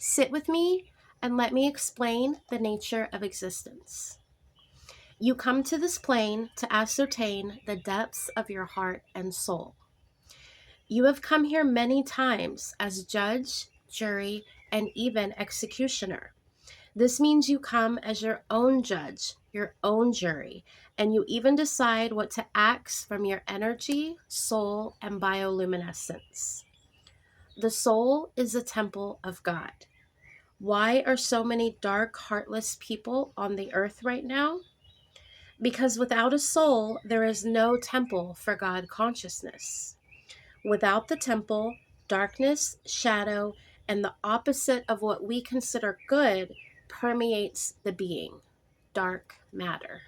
Sit with me and let me explain the nature of existence. You come to this plane to ascertain the depths of your heart and soul. You have come here many times as judge, jury, and even executioner. This means you come as your own judge, your own jury, and you even decide what to axe from your energy, soul, and bioluminescence. The soul is a temple of God. Why are so many dark, heartless people on the earth right now? Because without a soul, there is no temple for God consciousness. Without the temple, darkness, shadow, and the opposite of what we consider good permeates the being, dark matter.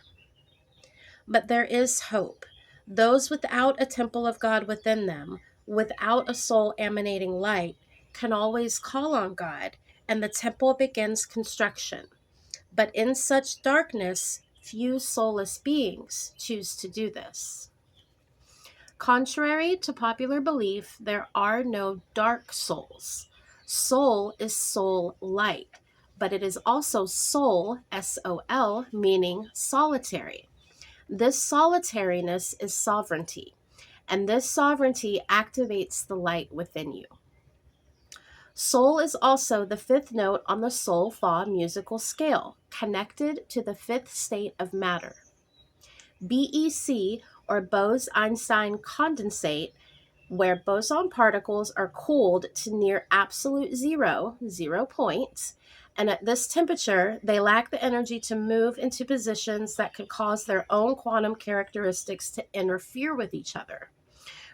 But there is hope. Those without a temple of God within them, without a soul emanating light, can always call on God, and the temple begins construction. But in such darkness, few soulless beings choose to do this. Contrary to popular belief, there are no dark souls. Soul is soul light, but it is also soul, S-O-L, meaning solitary. This solitariness is sovereignty, and this sovereignty activates the light within you. Soul is also the fifth note on the sol-fa musical scale, connected to the fifth state of matter. BEC, or Bose-Einstein condensate, where boson particles are cooled to near absolute zero, 0 points, and at this temperature, they lack the energy to move into positions that could cause their own quantum characteristics to interfere with each other,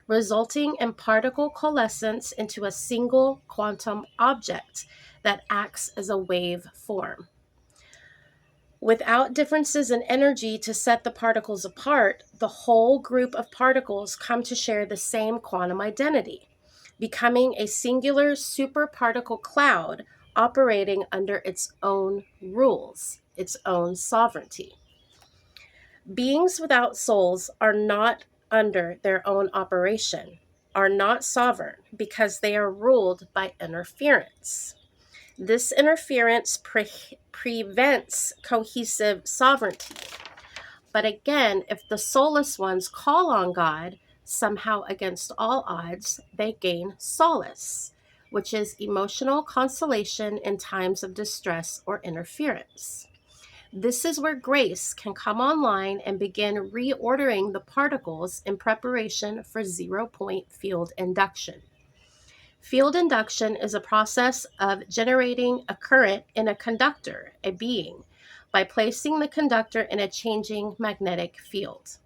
resulting in particle coalescence into a single quantum object that acts as a wave form. Without differences in energy to set the particles apart, the whole group of particles come to share the same quantum identity, becoming a singular superparticle cloud operating under its own rules, its own sovereignty. Beings without souls are not under their own operation, are not sovereign, because they are ruled by interference. This interference prevents cohesive sovereignty. But again, if the soulless ones call on God, somehow against all odds, they gain solace, which is emotional consolation in times of distress or interference. This is where grace can come online and begin reordering the particles in preparation for 0-point field induction. Field induction is a process of generating a current in a conductor, a being, by placing the conductor in a changing magnetic field.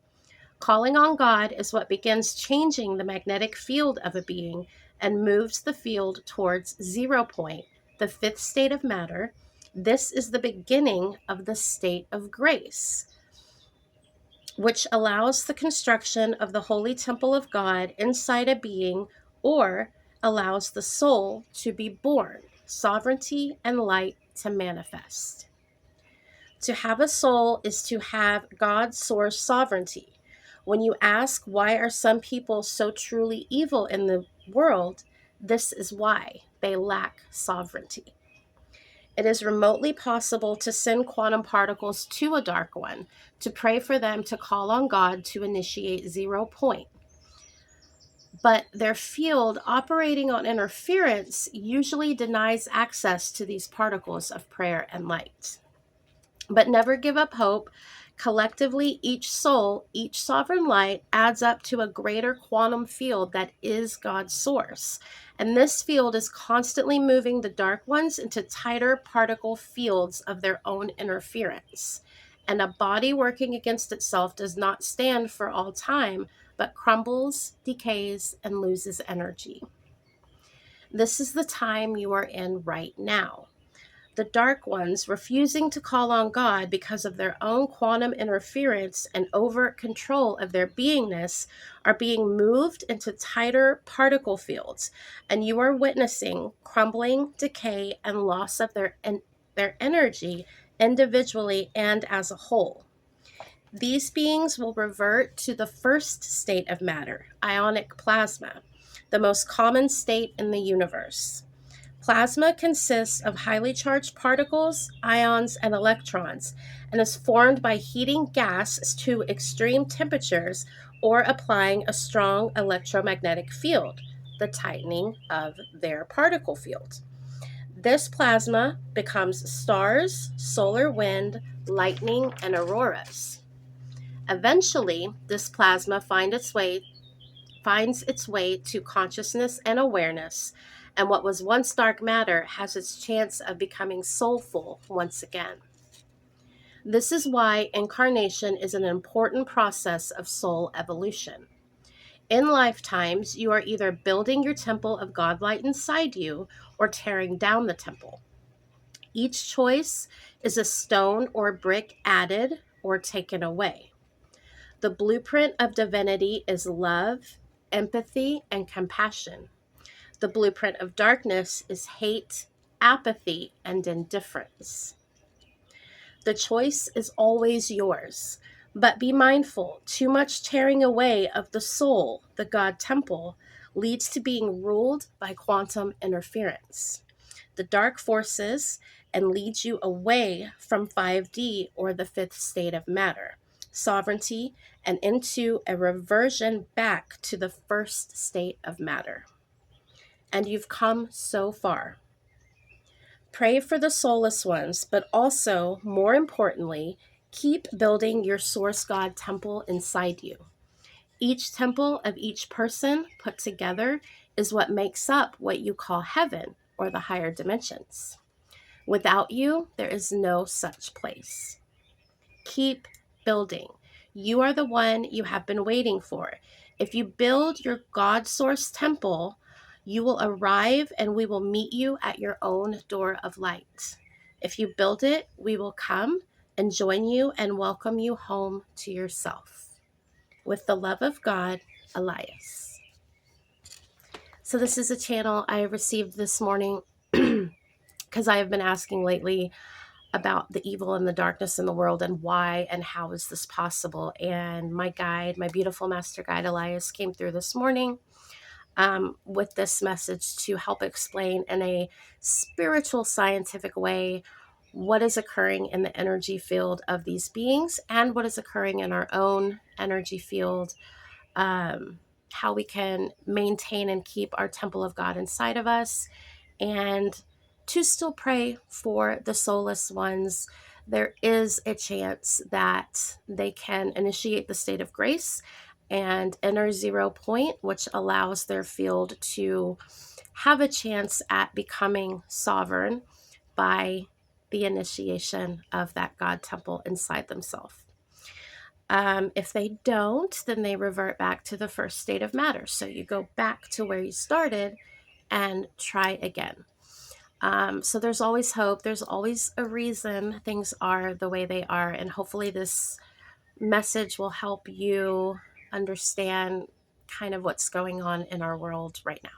Calling on God is what begins changing the magnetic field of a being and moves the field towards 0 point, the fifth state of matter. This is the beginning of the state of grace, which allows the construction of the holy temple of God inside a being, or allows the soul to be born, sovereignty and light to manifest. To have a soul is to have God's source sovereignty. When you ask why are some people so truly evil in the world, this is why: they lack sovereignty. It is remotely possible to send quantum particles to a dark one, to pray for them to call on God to initiate 0 point. But their field operating on interference usually denies access to these particles of prayer and light. But never give up hope. Collectively, each soul, each sovereign light adds up to a greater quantum field that is God's source. And this field is constantly moving the dark ones into tighter particle fields of their own interference. And a body working against itself does not stand for all time, but crumbles, decays, and loses energy. This is the time you are in right now. The dark ones, refusing to call on God because of their own quantum interference and overt control of their beingness, are being moved into tighter particle fields, and you are witnessing crumbling, decay, and loss of their energy individually and as a whole. These beings will revert to the first state of matter, ionic plasma, the most common state in the universe. Plasma consists of highly charged particles, ions, and electrons, and is formed by heating gas to extreme temperatures or applying a strong electromagnetic field, the tightening of their particle field. This plasma becomes stars, solar wind, lightning, and auroras. Eventually, this plasma finds its way to consciousness and awareness, and what was once dark matter has its chance of becoming soulful once again. This is why incarnation is an important process of soul evolution. In lifetimes, you are either building your temple of Godlight inside you or tearing down the temple. Each choice is a stone or brick added or taken away. The blueprint of divinity is love, empathy, and compassion. The blueprint of darkness is hate, apathy, and indifference. The choice is always yours, but be mindful, too much tearing away of the soul, the God temple, leads to being ruled by quantum interference, the dark forces, and leads you away from 5D or the fifth state of matter, sovereignty, and into a reversion back to the first state of matter. And you've come so far. Pray for the soulless ones, but also, more importantly, keep building your source God temple inside you. Each temple of each person put together is what makes up what you call heaven or the higher dimensions. Without you, there is no such place. Keep building. You are the one you have been waiting for. If you build your God source temple, you will arrive and we will meet you at your own door of light. If you build it, we will come and join you and welcome you home to yourself. With the love of God, Elias. So this is a channel I received this morning because I have been asking lately about the evil and the darkness in the world and why and how is this possible. And my guide, my beautiful master guide Elias, came through this morning with this message to help explain in a spiritual, scientific way what is occurring in the energy field of these beings and what is occurring in our own energy field, how we can maintain and keep our temple of God inside of us, and to still pray for the soulless ones. There is a chance that they can initiate the state of grace and enter 0 point, which allows their field to have a chance at becoming sovereign by the initiation of that God temple inside themselves. If they don't, then they revert back to the first state of matter. So you go back to where you started and try again. So there's always hope. There's always a reason things are the way they are. And hopefully this message will help you understand kind of what's going on in our world right now.